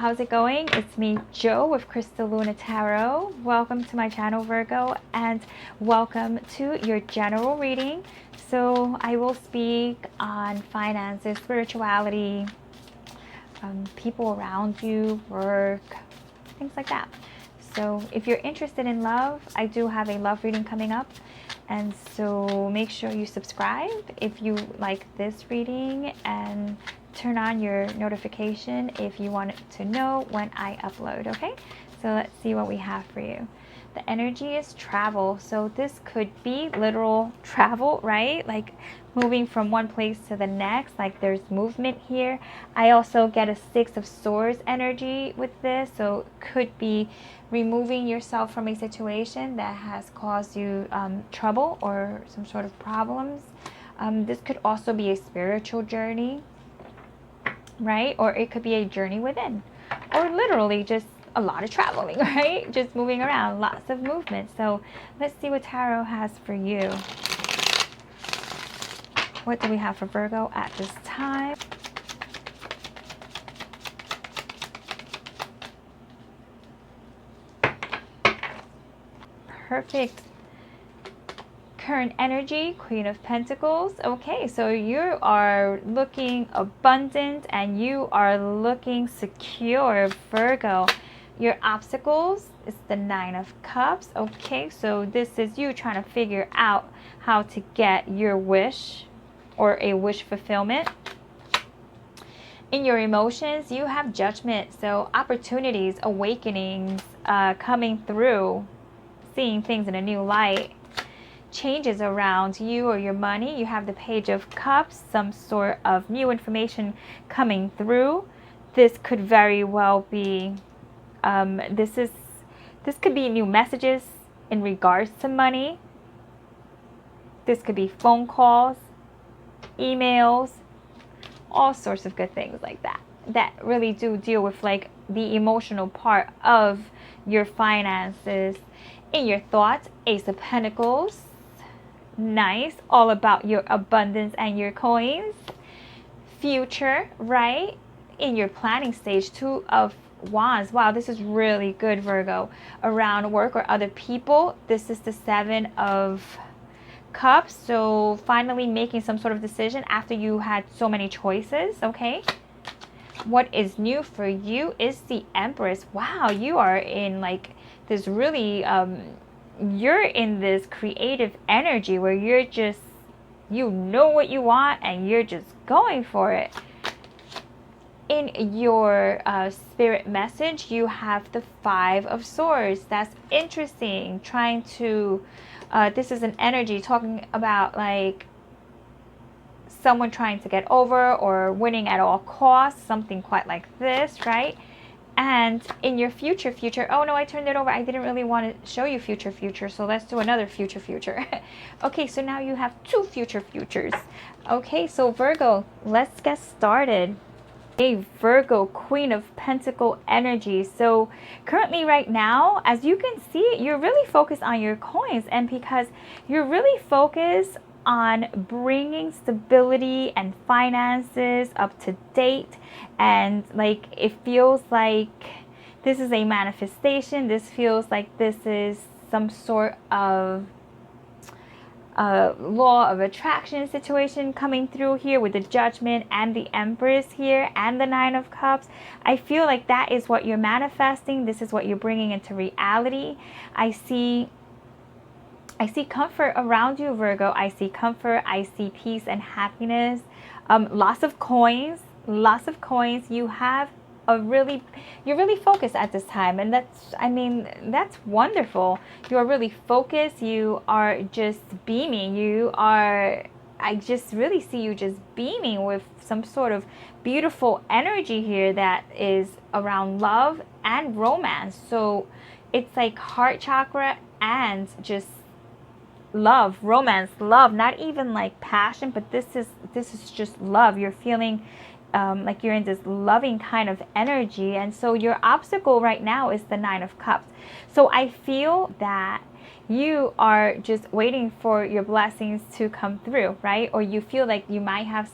how's it going? It's me, Joe, with Crystal Luna Tarot. Welcome to my channel, Virgo, and welcome to your general reading. So I will speak on finances, spirituality, people around you, work, things like that. So if you're interested in love, I do have a love reading coming up. And so make sure you subscribe if you like this reading, and turn on your notification if you want to know when I upload, okay? So let's see what we have for you. The energy is travel. So this could be literal travel, right? Like moving from one place to the next, like there's movement here. I also get a Six of Swords energy with this, so it could be removing yourself from a situation that has caused you trouble or some sort of problems. This could also be a spiritual journey, right? Or it could be a journey within, or literally just a lot of traveling, right? Just moving around, lots of movement. So let's see what tarot has for you. What do we have for Virgo at this time? Perfect. Current energy, Queen of Pentacles. Okay, so you are looking abundant and you are looking secure, Virgo. Your obstacles is the Nine of Cups. Okay, so this is you trying to figure out how to get your wish or a wish fulfillment. In your emotions, you have Judgment. So opportunities, awakenings coming through, seeing things in a new light. Changes around you or your money. You have the Page of Cups, some sort of new information coming through. This could very well be this could be new messages in regards to money. This could be phone calls, emails, all sorts of good things like that really do deal with like the emotional part of your finances. In your thoughts, Ace of Pentacles. Nice, all about your abundance and your coins. Future, right? In your planning stage, Two of Wands. Wow, this is really good, Virgo. Around work or other people, this is the Seven of Cups. So finally making some sort of decision after you had so many choices. Okay, what is new for you is the Empress. Wow, you are in like this really you're in this creative energy where you're just, you know what you want and you're just going for it. In your spirit message, you have the Five of Swords. That's interesting. Trying to this is an energy talking about like someone trying to get over or winning at all costs, something quite like this, right? And in your future, oh no, I turned it over. I didn't really want to show you future, so let's do another future. Okay, so now you have two futures. Okay, so Virgo, let's get started. A Virgo, Queen of Pentacle energy. So currently right now, as you can see, you're really focused on your coins, and because you're really focused on bringing stability and finances up to date, and like it feels like this is a manifestation. This feels like this is some sort of law of attraction situation coming through here with the Judgment and the Empress here and the Nine of Cups. I feel like that is what you're manifesting. This is what you're bringing into reality. I see comfort around you, Virgo. I see comfort. I see peace and happiness. Lots of coins. You have you're really focused at this time, and that's wonderful. You are really focused. You are just beaming. I just really see you just beaming with some sort of beautiful energy here that is around love and romance. So it's like heart chakra and just love, romance, love, not even like passion, but this is just love. You're feeling like you're in this loving kind of energy. And so your obstacle right now is the Nine of Cups. So I feel that you are just waiting for your blessings to come through, right? Or you feel like you might have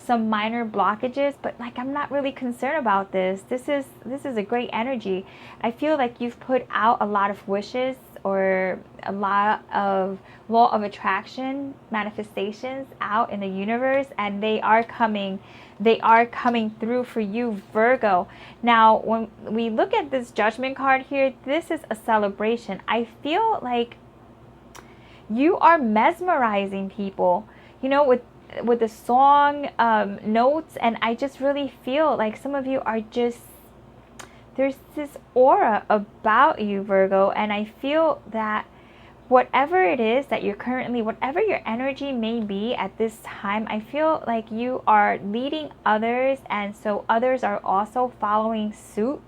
some minor blockages, but like I'm not really concerned about this. This is a great energy. I feel like you've put out a lot of wishes or a lot of law of attraction manifestations out in the universe, and they are coming through for you, Virgo. Now when we look at this Judgment card here, this is a celebration. I feel like you are mesmerizing people, you know, with the song notes, and I just really feel like some of you are just, there's this aura about you, Virgo, and I feel that whatever it is that you're currently, whatever your energy may be at this time, I feel like you are leading others, and so others are also following suit.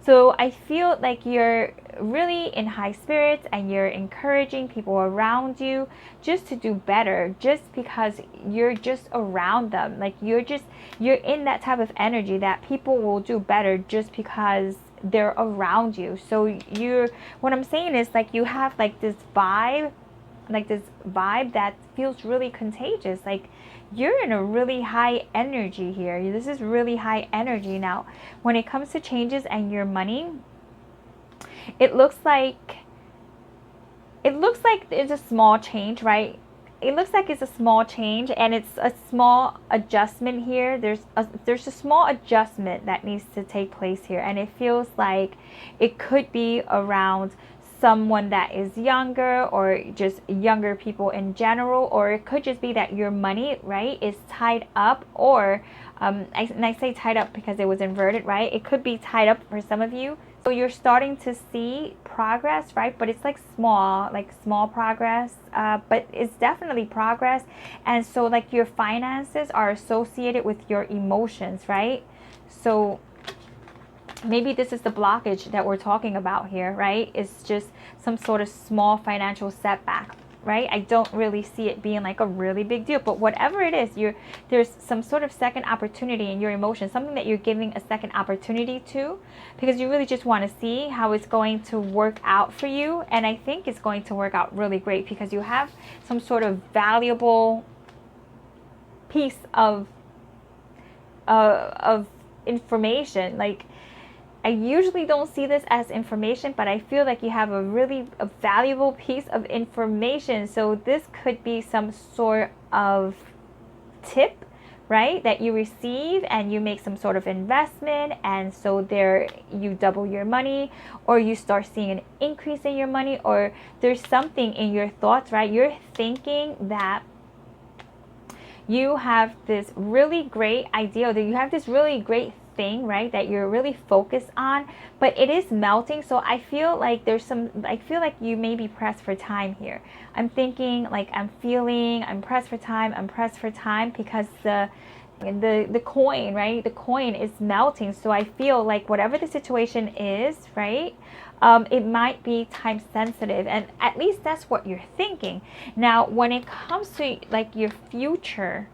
So I feel like you're really in high spirits, and you're encouraging people around you just to do better, just because you're just around them. Like you're in that type of energy that people will do better just because they're around you. So what I'm saying is, like, you have like this vibe that feels really contagious. Like you're in a really high energy here. This is really high energy. Now when it comes to changes and your money, it looks like it's a small change, right? It looks like it's a small change, and it's a small adjustment here. There's a small adjustment that needs to take place here, and it feels like it could be around someone that is younger, or just younger people in general, or it could just be that your money, right, is tied up, or I say tied up because it was inverted, right? It could be tied up for some of you. So you're starting to see progress, right? But it's like small progress, but it's definitely progress. And so like your finances are associated with your emotions, right? So maybe this is the blockage that we're talking about here, right? It's just some sort of small financial setback, right? I don't really see it being like a really big deal, but whatever it is, there's some sort of second opportunity in your emotions, something that you're giving a second opportunity to, because you really just want to see how it's going to work out for you. And I think it's going to work out really great, because you have some sort of valuable piece of information. Like, I usually don't see this as information, but I feel like you have a valuable piece of information. So this could be some sort of tip, right, that you receive, and you make some sort of investment, and so there you double your money, or you start seeing an increase in your money, or there's something in your thoughts, right? You're thinking that you have this really great idea, that you have this really great thing, right, that you're really focused on, but it is melting. So I feel like you may be pressed for time here. I'm thinking, like, I'm pressed for time, because the coin, right, the coin is melting. So I feel like whatever the situation is, right, it might be time sensitive, and at least that's what you're thinking. Now when it comes to like your future,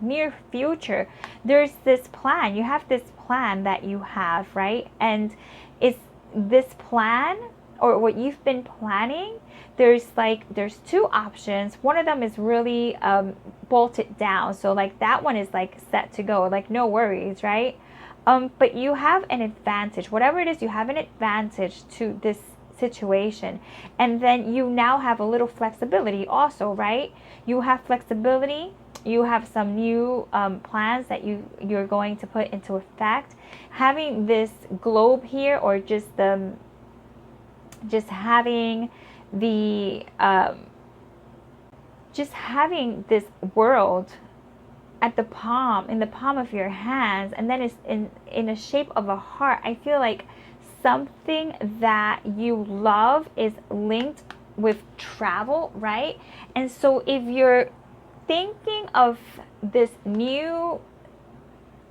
near future, there's this plan. You have this plan that you have, right? And it's this plan, or what you've been planning, there's two options. One of them is really bolted down, so like that one is like set to go, like no worries, right? But you have an advantage, whatever it is, you have an advantage to this situation. And then you now have a little flexibility also, right? You have flexibility. You have some new plans that you're going to put into effect. Having this globe here, or just having this world at in the palm of your hands, and then it's in a shape of a heart. I feel like something that you love is linked with travel, right? And so if you're thinking of this new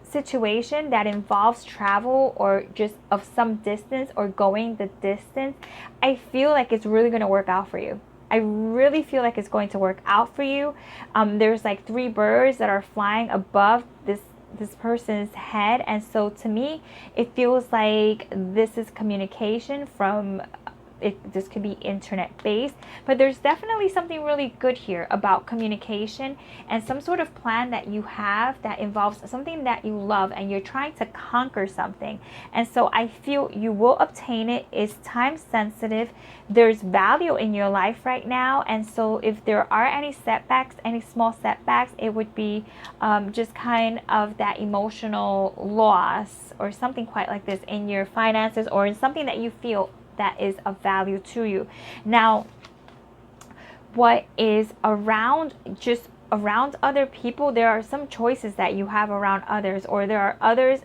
situation that involves travel, or just of some distance, or going the distance, I feel like it's really going to work out for you. I really feel like it's going to work out for you. There's like 3 birds that are flying above this person's head, and so to me it feels like this is communication from this could be internet based, but there's definitely something really good here about communication and some sort of plan that you have that involves something that you love and you're trying to conquer something. And so I feel you will obtain it. It's time sensitive. There's value in your life right now. And so if there are any setbacks, any small setbacks, it would be just kind of that emotional loss or something quite like this in your finances or in something that you feel that is of value to you. Now, what is around, just around other people, there are some choices that you have around others, or there are others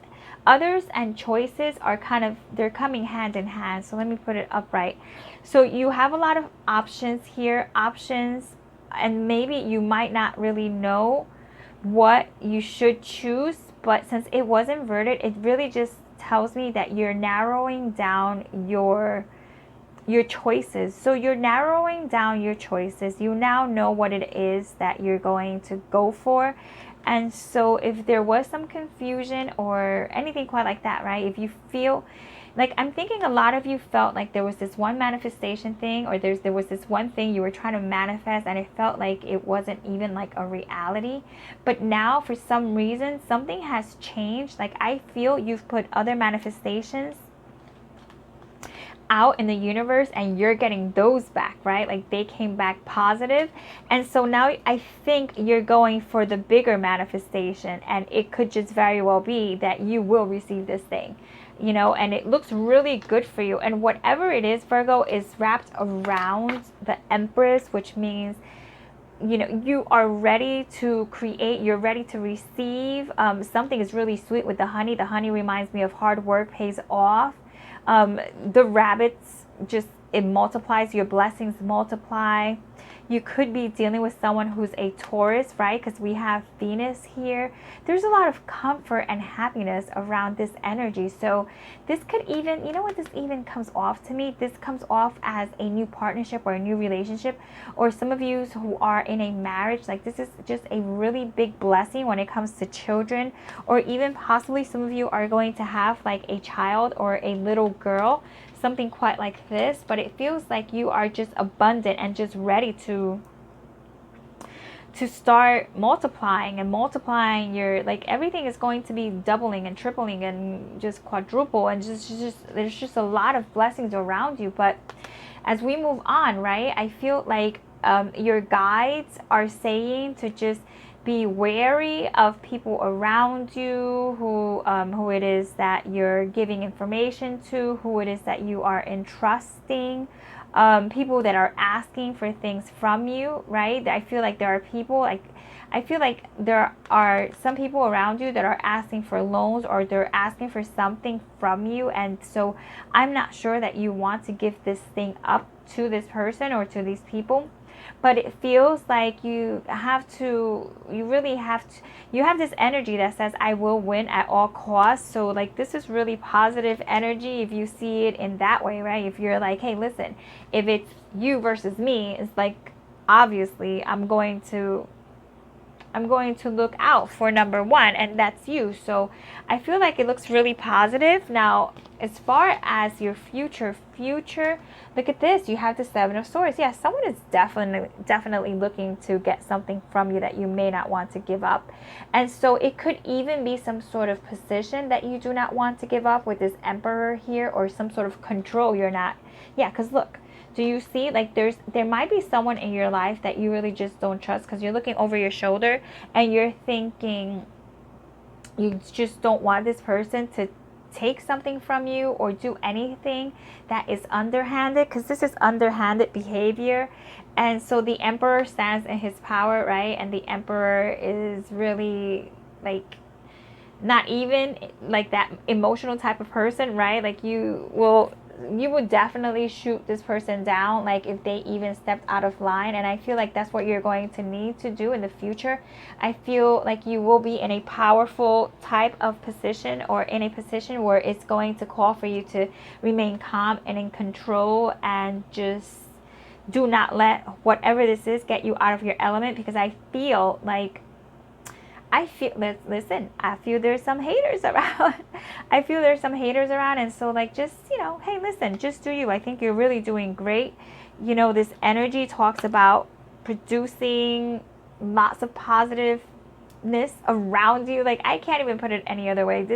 and choices are kind of, they're coming hand in hand. So let me put it upright. So you have a lot of options here, and maybe you might not really know what you should choose, but since it was inverted, it really just tells me that you're narrowing down your choices. So you're narrowing down your choices. You now know what it is that you're going to go for. And so if there was some confusion or anything quite like that, right? If you feel like, I'm thinking a lot of you felt like there was this one manifestation thing, or there was this one thing you were trying to manifest and it felt like it wasn't even like a reality. But now for some reason, something has changed. Like, I feel you've put other manifestations out in the universe and you're getting those back, right? Like, they came back positive. And so now I think you're going for the bigger manifestation, and it could just very well be that you will receive this thing, you know, and it looks really good for you. And whatever it is, Virgo, is wrapped around the Empress, which means, you know, you are ready to create, you're ready to receive. Something is really sweet with the honey. The honey reminds me of hard work pays off. The rabbits, just, it multiplies, your blessings multiply. You could be dealing with someone who's a Taurus, right? Because we have Venus here. There's a lot of comfort and happiness around this energy. So this could even, you know what this even comes off to me? This comes off as a new partnership or a new relationship. Or some of you who are in a marriage, like, this is just a really big blessing when it comes to children. Or even possibly some of you are going to have like a child or a little girl, something quite like this. But it feels like you are just abundant and just ready to start multiplying your, like, everything is going to be doubling and tripling and just quadruple, and just there's just a lot of blessings around you. But as we move on, right, I feel like your guides are saying to just be wary of people around you who it is that you're giving information to, who it is that you are entrusting, people that are asking for things from you, right? I feel like there are people, like, I feel like there are some people around you that are asking for loans, or they're asking for something from you. And so I'm not sure that you want to give this thing up to this person or to these people. But it feels like you have this energy that says, I will win at all costs. So like, this is really positive energy if you see it in that way, right? If you're like, hey, listen, if it's you versus me, it's like, obviously I'm going to look out for number one, and that's you. So I feel like it looks really positive. Now, as far as your future, look at this. You have the Seven of Swords. Yeah, someone is definitely looking to get something from you that you may not want to give up. And so it could even be some sort of position that you do not want to give up with this Emperor here, or some sort of control you're not. Yeah, because look, do you see, like, there might be someone in your life that you really just don't trust, because you're looking over your shoulder and you're thinking you just don't want this person to take something from you or do anything that is underhanded, because this is underhanded behavior. And so the Emperor stands in his power, right? And the Emperor is really, like, not even like that emotional type of person, right? Like, you would definitely shoot this person down, like, if they even stepped out of line. And I feel like that's what you're going to need to do in the future. I feel like you will be in a powerful type of position, or in a position where it's going to call for you to remain calm and in control, and just do not let whatever this is get you out of your element. Because I feel like I feel, listen, I feel there's some haters around. I feel there's some haters around. And so like, just, you know, hey, listen, just do you. I think you're really doing great. You know, this energy talks about producing lots of positiveness around you. Like, I can't even put it any other way.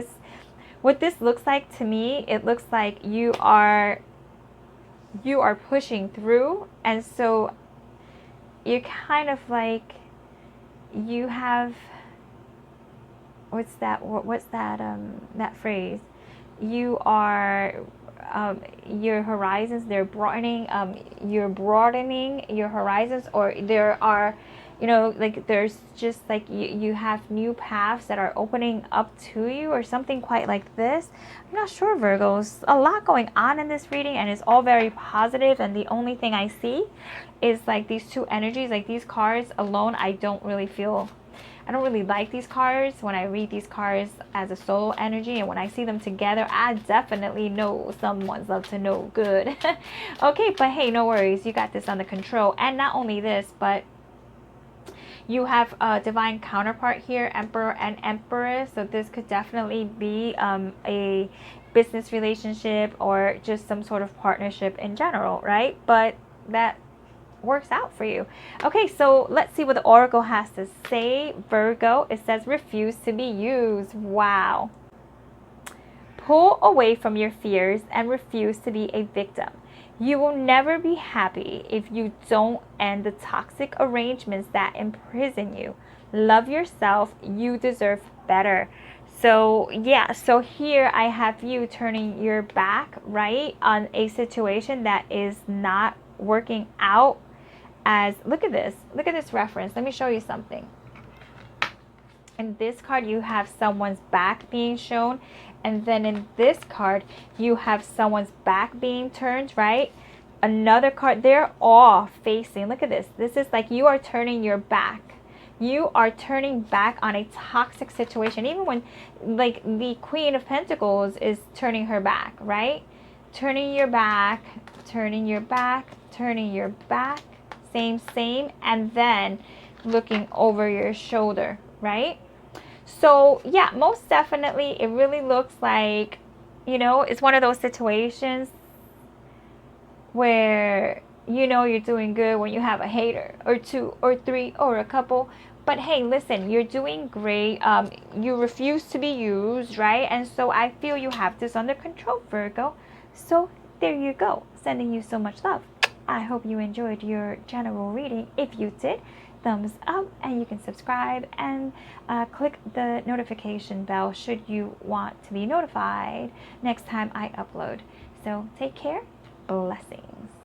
What this looks like to me, it looks like you are pushing through. And so you're kind of like, you have, what's that that phrase, you are, your horizons, they're broadening, you're broadening your horizons, or there are, you know, like there's just like you have new paths that are opening up to you, or something quite like this. I'm not sure, Virgos. A lot going on in this reading, and it's all very positive, and the only thing I see is like these two energies. Like these cards alone, I don't really like these cards when I read these cards as a solo energy, and when I see them together, I definitely know someone's up to no good. Okay, but hey, no worries. You got this under control. And not only this, but you have a divine counterpart here, Emperor and Empress. So this could definitely be a business relationship, or just some sort of partnership in general, right? But that works out for you. Okay, so let's see what the oracle has to say, Virgo. It says refuse to be used. Wow. Pull away from your fears and refuse to be a victim. You will never be happy if you don't end the toxic arrangements that imprison you. Love yourself. You deserve better. So yeah, so here I have you turning your back, right, on a situation that is not working out. As look at this reference. Let me show you something. In this card, you have someone's back being shown, and then in this card, you have someone's back being turned, right? Another card, they're all facing. Look at this. This is like you are turning your back. You are turning back on a toxic situation. Even when, like, the Queen of Pentacles is turning her back, right? Turning your back, turning your back, turning your back. Same, and then looking over your shoulder, right? So yeah, most definitely, it really looks like, you know, it's one of those situations where, you know, you're doing good when you have a hater or two or three or a couple. But hey, listen, you're doing great. You refuse to be used, right? And so I feel you have this under control, Virgo. So there you go, sending you so much love. I hope you enjoyed your general reading. If you did, thumbs up, and you can subscribe and click the notification bell should you want to be notified next time I upload. So take care. Blessings.